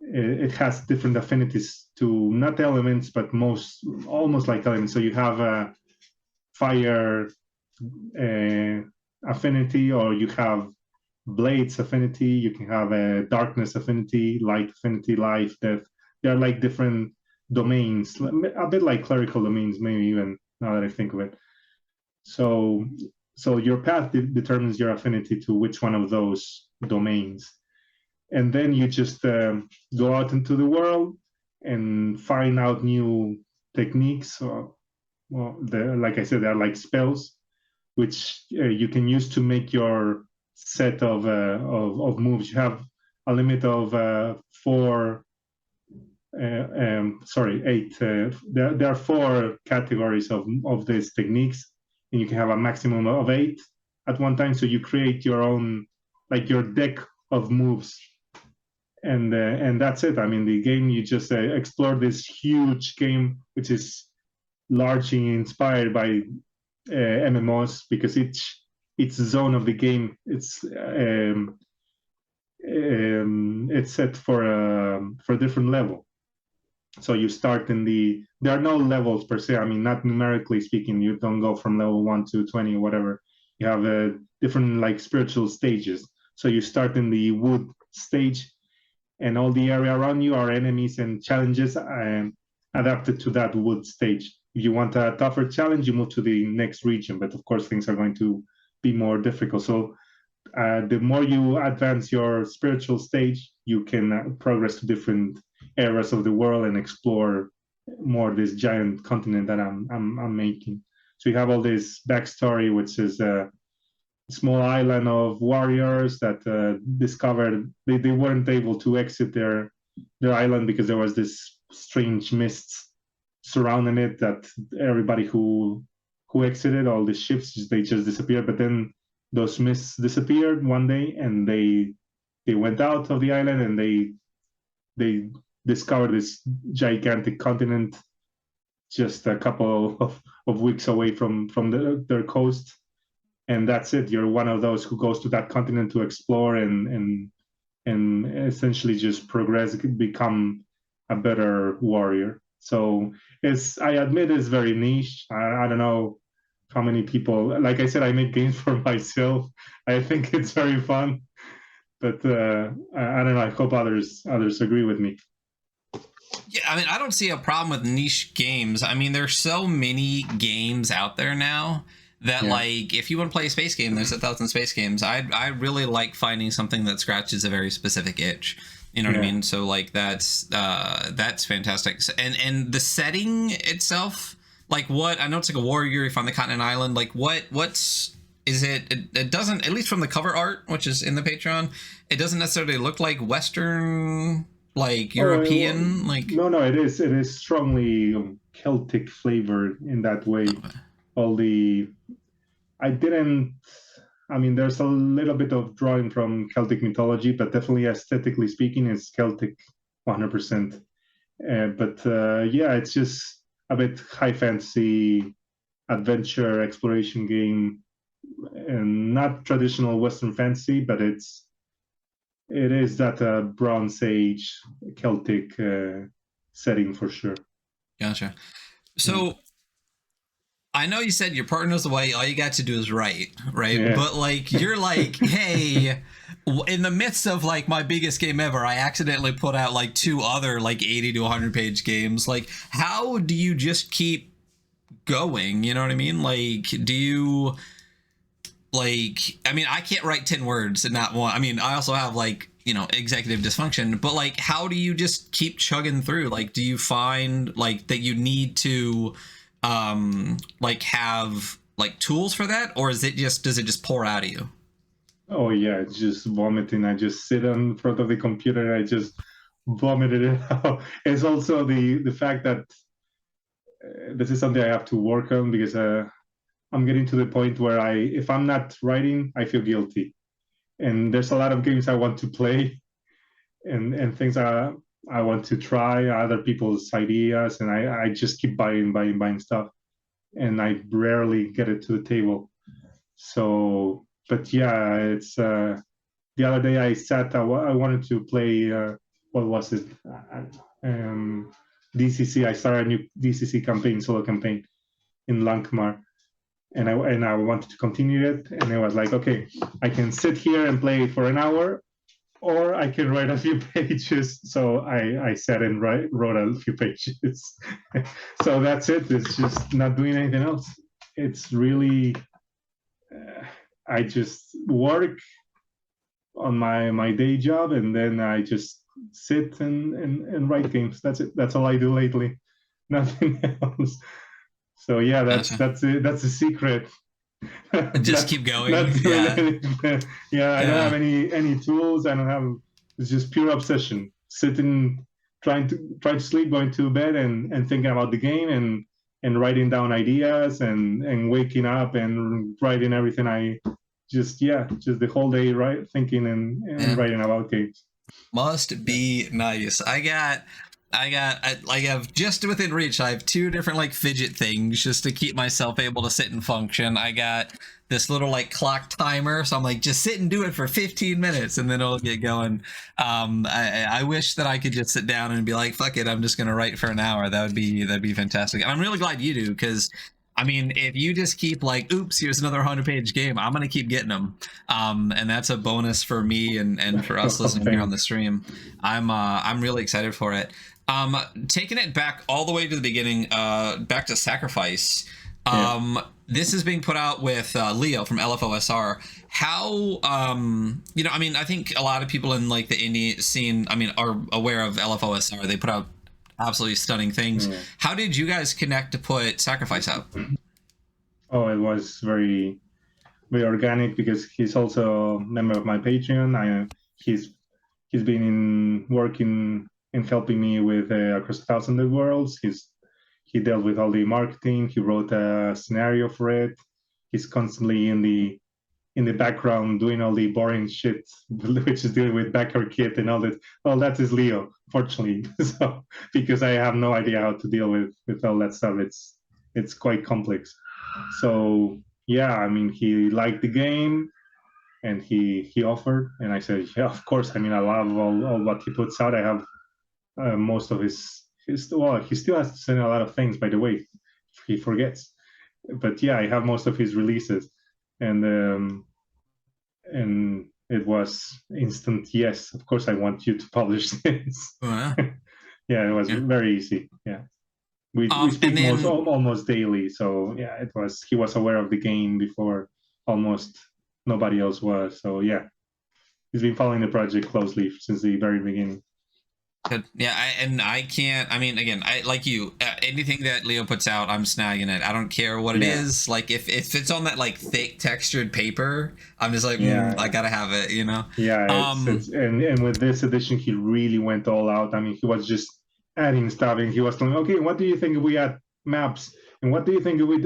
It has different affinities to not elements, but almost like elements. So you have a fire affinity, or you have blades affinity. You can have a darkness affinity, light affinity, life, death. They are like different domains, a bit like clerical domains, maybe even, now that I think of it. So your path determines your affinity to which one of those domains. And then you just go out into the world and find out new techniques. Well, like I said, they're like spells, which you can use to make your set of moves. You have a limit of 8. There are 4 categories of these techniques, and you can have a maximum of 8 at one time. So you create your own, like your deck of moves, and that's it. I mean, the game, you just explore this huge game, which is largely inspired by MMOs, because each zone of the game, it's set for a different level. So you start there are no levels per se. I mean, not numerically speaking, you don't go from level 1 to 20 or whatever. You have different like spiritual stages. So you start in the wood stage, and all the area around you are enemies and challenges adapted to that wood stage. If you want a tougher challenge, you move to the next region, but of course things are going to be more difficult. So the more you advance your spiritual stage, you can progress to different areas of the world and explore more this giant continent that I'm making. So you have all this backstory, which is a small island of warriors that discovered they weren't able to exit their island because there was this strange mist surrounding it, that everybody who exited, all the ships, they just disappeared. But then those mists disappeared one day, and they went out of the island, and they discovered this gigantic continent just a couple of weeks away from their coast. And that's it. You're one of those who goes to that continent to explore and essentially just progress, become a better warrior. So I admit it's very niche. I don't know how many people, like I said, I make games for myself. I think it's very fun, but I don't know. I hope others agree with me. Yeah, I mean, I don't see a problem with niche games. I mean, there's so many games out there now that, like, if you want to play a space game, there's 1,000 space games. I really like finding something that scratches a very specific itch. You know what I mean? So, like, that's fantastic. And the setting itself, like, what I know, it's like a warrior. You find the continent island. Like, what's is it? It doesn't, at least from the cover art, which is in the Patreon, it doesn't necessarily look like Western, like European. No, it is strongly Celtic flavored in that way. Okay. I mean, there's a little bit of drawing from Celtic mythology, but definitely aesthetically speaking, it's Celtic 100%. Yeah, it's just a bit high fantasy adventure exploration game, and not traditional Western fantasy, but it is that Bronze Age Celtic setting for sure. Gotcha. So I know you said your partner's away, all you got to do is write, right? Yeah. But like you're like, hey, in the midst of like my biggest game ever, I accidentally put out like two other like 80 to 100 page games. Like, how do you just keep going? You know what I mean? Like, do you like? I mean, I can't write 10 words and not one. I mean, I also have like executive dysfunction, but like, how do you just keep chugging through? Like, do you find like that you need to like have like tools for that, or is it just does it just pour out of you? Oh yeah, it's just vomiting. I just sit in front of the computer. I just vomited it out. It's also the fact that this is something I have to work on because I'm getting to the point where if I'm not writing, I feel guilty. And there's a lot of games I want to play and things I want to try, other people's ideas, and I just keep buying stuff, and I rarely get it to the table. So, but yeah, it's the other day I sat. I wanted to play. What was it? DCC. I started a new DCC campaign, solo campaign in Lankmar, and I wanted to continue it. And I was like, okay, I can sit here and play for an hour, or I can write a few pages. So I sat and wrote a few pages. So that's it. It's just not doing anything else. It's really I just work on my day job, and then I just sit and write games. That's it. That's all I do lately. Nothing else. So yeah, Gotcha. that's it. That's a secret. Just not keep going. not doing Yeah. anything. Yeah, I don't have Yeah. any tools. I don't have. It's just pure obsession. Sitting, trying to sleep, going to bed, and thinking about the game and writing down ideas and waking up and writing everything I just the whole day, right? Thinking and Yeah. writing about games. Must Yeah. be nice. I have just within reach. I have two different like fidget things just to keep myself able to sit and function. I got this little like clock timer, so I'm like just sit and do it for 15 minutes, and then it'll get going. I wish that I could just sit down and be like, fuck it, I'm just gonna write for an hour. That'd be fantastic. And I'm really glad you do because. I mean, if you just keep like, oops, here's another 100-page game, I'm gonna keep getting them, and that's a bonus for me and for us Oh, listening here on the thanks. stream. I'm really excited for it. Taking it back all the way to the beginning, back to Sacrifice. Yeah. This is being put out with Leo from LFOSR. How I mean, I think a lot of people in like the indie scene, I mean, are aware of LFOSR. They put out absolutely stunning things. Yeah. How did you guys connect to put Sacrifice out? Oh, it was very organic because he's also a member of my Patreon. He's he's been working and helping me with Across a Thousand Dead Worlds. He dealt with all the marketing. He wrote a scenario for it. He's constantly in the background doing all the boring shit, which is dealing with backer kit and all that. Well, that is Leo, fortunately. So because I have no idea how to deal with all that stuff. It's quite complex. So yeah, I mean, he liked the game and he offered, and I said, yeah, of course. I mean, I love all what he puts out. I have most of his well, he still has to send a lot of things, by the way. He forgets, but yeah, I have most of his releases, and and it was instant yes. Of course, I want you to publish this. Oh, yeah. Yeah, it was Yeah. very easy. Yeah. We And speak then almost daily, so yeah, he was aware of the game before almost nobody else was. So yeah, he's been following the project closely since the very beginning. good. Yeah, I can't. I mean, again, I like you. Anything that Leo puts out, I'm snagging it. I don't care what it Yeah, is. Like if it's on that like thick textured paper, I'm just like, I yeah, gotta have it. yeah. It's Um, and with this edition, he really went all out. I mean, he was just adding stuff, and he was telling, okay, what do you think if we add maps, and what do you think if we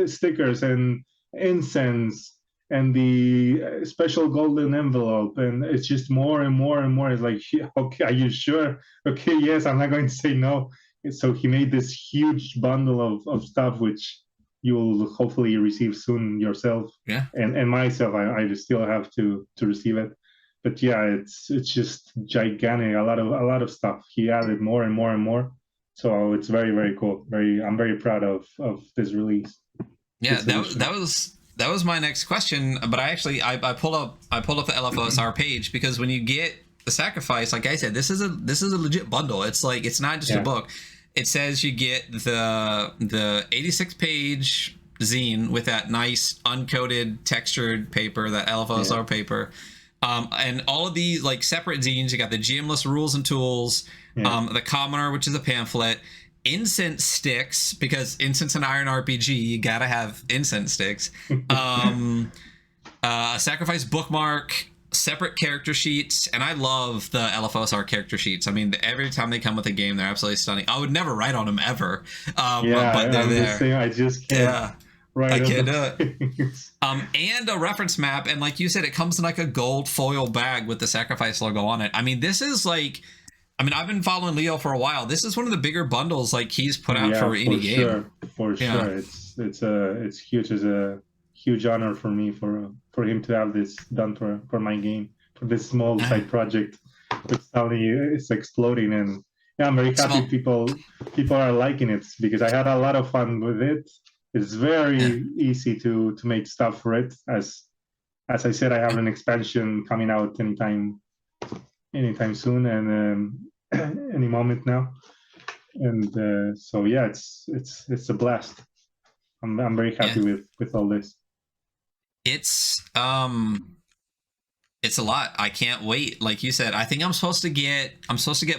stickers and incense and the special golden envelope, and it's just more and more and more. It's like, yeah, okay, are you sure? Okay, yes, I'm not going to say no. So he made this huge bundle of stuff, which you will hopefully receive soon yourself yeah. and myself. I still have to receive it, but yeah, it's just gigantic. A lot of stuff. He added more and more and more. So it's very, very cool. I'm very proud of this release. Yeah, that was my next question. But I pulled up the LFOSR page, because when you get the sacrifice, like I said, this is a legit bundle. It's like, it's not just a book. It says you get the 86 page zine with that nice uncoated textured paper, that LFOSR paper. And all of these like separate zines. You got the GM list rules and tools, the commoner, which is a pamphlet, incense sticks, because incense and iron RPG, you gotta have incense sticks, a sacrifice bookmark, separate character sheets. And I love the LFOSR character sheets. I mean, every time they come with a game, they're absolutely stunning. I would never write on them ever, but they're there. I just can't. Right, I can't do it. And a reference map, and like you said, it comes in like a gold foil bag with the sacrifice logo on it. I mean, this is like, I mean, I've been following Leo for a while. This is one of the bigger bundles like he's put out for any game. For sure, it's huge. It's a huge honor for me for him to have this done for my game, for this small side project. It's suddenly it's exploding, and I'm very happy people are liking it, because I had a lot of fun with it. It's very easy to make stuff for it. As I said, I have an expansion coming out anytime soon, and any moment now. And so yeah, it's a blast. I'm very happy with all this. It's a lot. I can't wait. Like you said, I think I'm supposed to get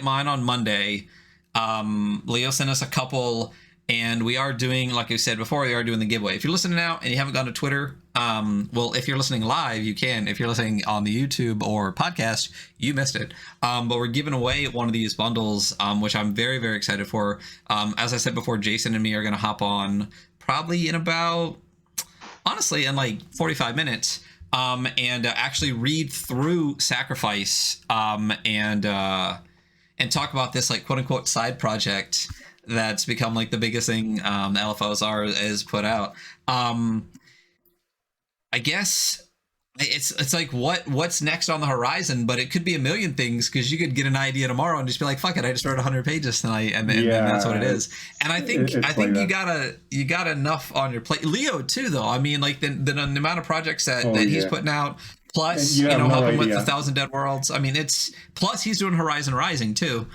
mine on Monday. Leo sent us a couple. And we are doing, like I said before, we are doing the giveaway. If you're listening now and you haven't gone to Twitter, well, if you're listening live, you can. If you're listening on the YouTube or podcast, you missed it. But we're giving away one of these bundles, which I'm very, very excited for. As I said before, Jason and me are going to hop on probably in about, honestly, in like 45 minutes, and actually read through Sacrifice, and talk about this, like, quote unquote side project that's become like the biggest thing LFOSR has put out. I guess it's like what's next on the horizon, but it could be a million things, because you could get an idea tomorrow and just be like, fuck it, I just wrote 100 pages tonight, and that's what it is. And I think you got enough on your plate. Leo too, though. I mean, like the amount of projects that he's putting out, plus helping with 1,000 Dead Worlds. I mean, plus he's doing Horizon Rising too.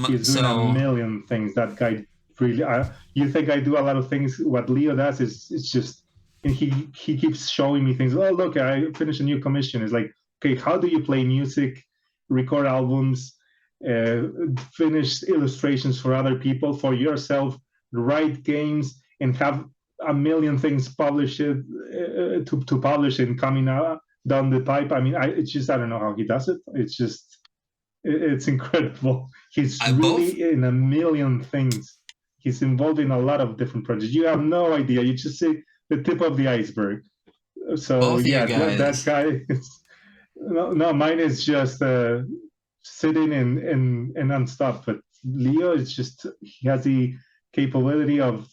He's doing a million things. That guy really. You think I do a lot of things? What Leo does is it's just, and he keeps showing me things. Oh, look, I finished a new commission. It's like, okay, how do you play music, record albums, finish illustrations for other people, for yourself, write games, and have a million things published to publish and coming out down the pipe? I mean, I don't know how he does it. It's incredible. He's really in a million things. He's involved in a lot of different projects. You have no idea. You just see the tip of the iceberg. So that guy is, no, mine is just sitting and nonstop. But Leo is just, he has the capability of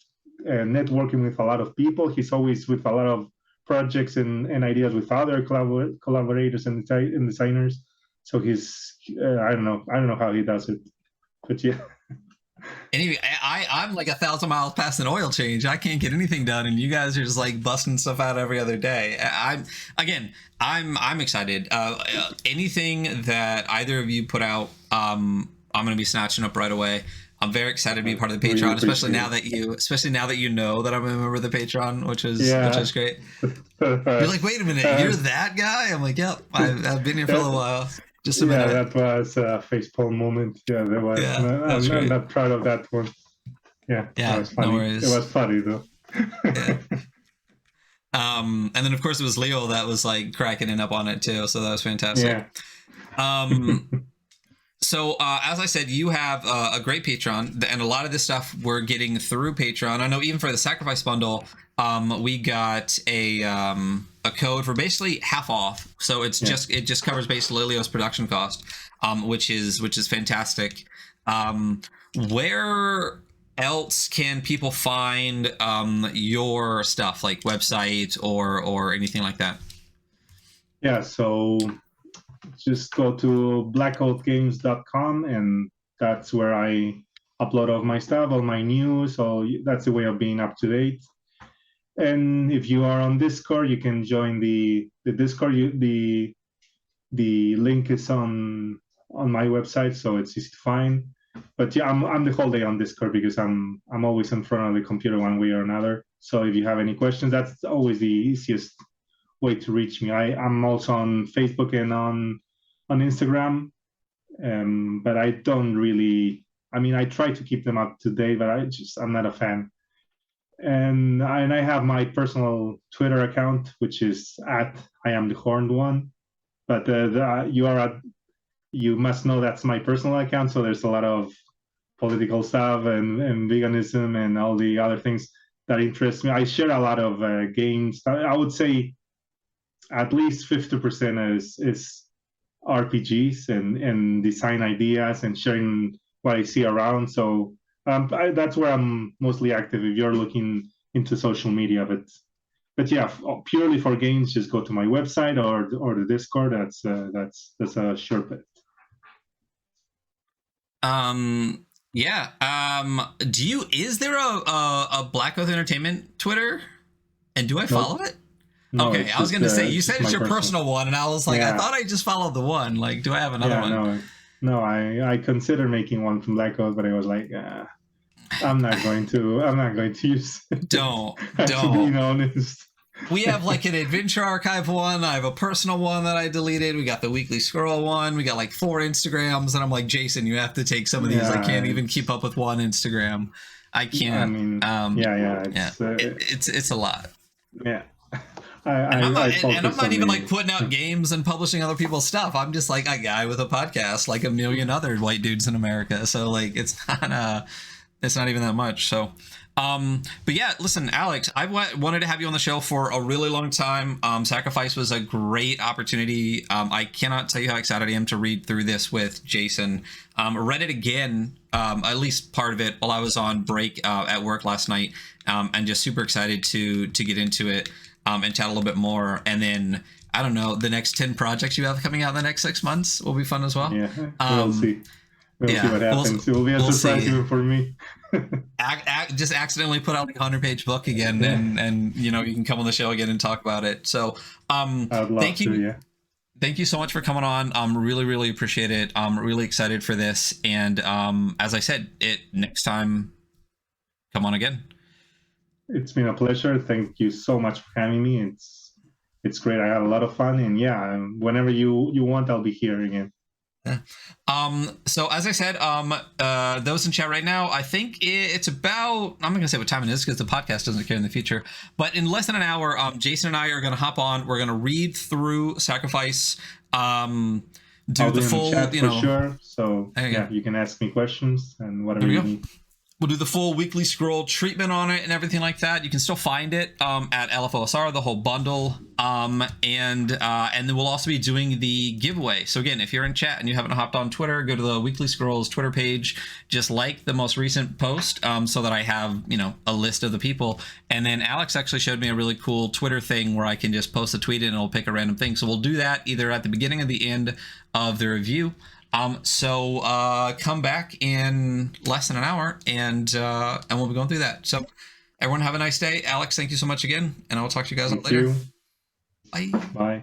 networking with a lot of people. He's always with a lot of projects and ideas with other collaborators and designers. So he's, I don't know how he does it, but yeah. Anyway, I'm like 1,000 miles past an oil change. I can't get anything done, and you guys are just like busting stuff out every other day. I'm excited. Anything that either of you put out, I'm going to be snatching up right away. I'm very excited to be part of the Patreon, especially now that you know that I'm a member of the Patreon, which is great. You're like, wait a minute, you're that guy? I'm like, yep, I've been here for a little while. Just a minute. Yeah, that was a facepalm moment. Yeah, that was. I'm not proud of that one. Yeah, that was funny. No worries. It was funny though. Yeah. And then of course it was Leo that was like cracking it up on it too, so that was fantastic. Yeah. So as I said, you have a great Patreon, and a lot of this stuff we're getting through Patreon. I know even for the Sacrifice bundle, we got a code for basically half off. So it just covers basically Leo's production cost, which is fantastic. Where else can people find your stuff, like website or anything like that? Yeah, so just go to blackoathgames.com, and that's where I upload all my stuff, all my news. So that's a way of being up to date. And if you are on Discord, you can join the Discord. The link is on my website, so it's easy to find. But yeah, I'm the whole day on Discord because I'm always in front of the computer one way or another. So if you have any questions, that's always the easiest way to reach me. I'm also on Facebook and on Instagram, but I don't really. I mean, I try to keep them up to date, but I'm not a fan. And I have my personal Twitter account, which is at I am the horned one. But you must know that's my personal account. So there's a lot of political stuff and veganism and all the other things that interest me. I share a lot of games. I would say at least 50% is RPGs and design ideas and sharing what I see around. So that's where I'm mostly active if you're looking into social media. But yeah, purely for games, just go to my website or the Discord. That's a sure bet. Is there a Blackoath Entertainment Twitter? And do I follow it? No, okay, I was going to say, you said it's your personal one, and I was like, yeah. I thought I just followed the one. Like, do I have another one? No, I considered making one from Blackoath, but I was like, I'm not going to use it. Don't. Being honest. We have like an adventure archive one. I have a personal one that I deleted. We got the weekly scroll one. We got like 4 Instagrams, and I'm like, Jason, you have to take some of these. I can't even keep up with one Instagram. I can't. I mean, it's a lot. Yeah. I'm not even like putting out games and publishing other people's stuff. I'm just like a guy with a podcast, like a million other white dudes in America. So like, it's not even that much. So, but yeah, listen, Alex, I wanted to have you on the show for a really long time. Sacrifice was a great opportunity. I cannot tell you how excited I am to read through this with Jason. Read it again, at least part of it, while I was on break at work last night, and just super excited to get into it and chat a little bit more. And then, I don't know, the next 10 projects you have coming out in the next 6 months will be fun as well. Yeah, we'll see. We'll see what happens. It will be a surprise even for me. Just accidentally put out like a 100-page book again, and you can come on the show again and talk about it. So thank you so much for coming on. Really, really appreciate it. I'm really excited for this. And as I said, next time, come on again. It's been a pleasure. Thank you so much for having me. It's great. I had a lot of fun, and whenever you want, I'll be here again. Yeah. So as I said, those in chat right now, I think it's about, I'm not gonna say what time it is because the podcast doesn't care in the future, but in less than an hour, Jason and I are gonna hop on. We're gonna read through Sacrifice, do the full, chat for sure. So you can ask me questions and whatever you need. We'll do the full weekly scroll treatment on it and everything like that. You can still find it at LFOSR, the whole bundle. And then we'll also be doing the giveaway. So again, if you're in chat and you haven't hopped on Twitter, go to the Weekly Scrolls Twitter page. Just like the most recent post so that I have, a list of the people. And then Alex actually showed me a really cool Twitter thing where I can just post a tweet and it'll pick a random thing. So we'll do that either at the beginning or the end of the review. So come back in less than an hour and we'll be going through that. So everyone have a nice day. Alex, thank you so much again. And I will talk to you guys later. Bye. Bye.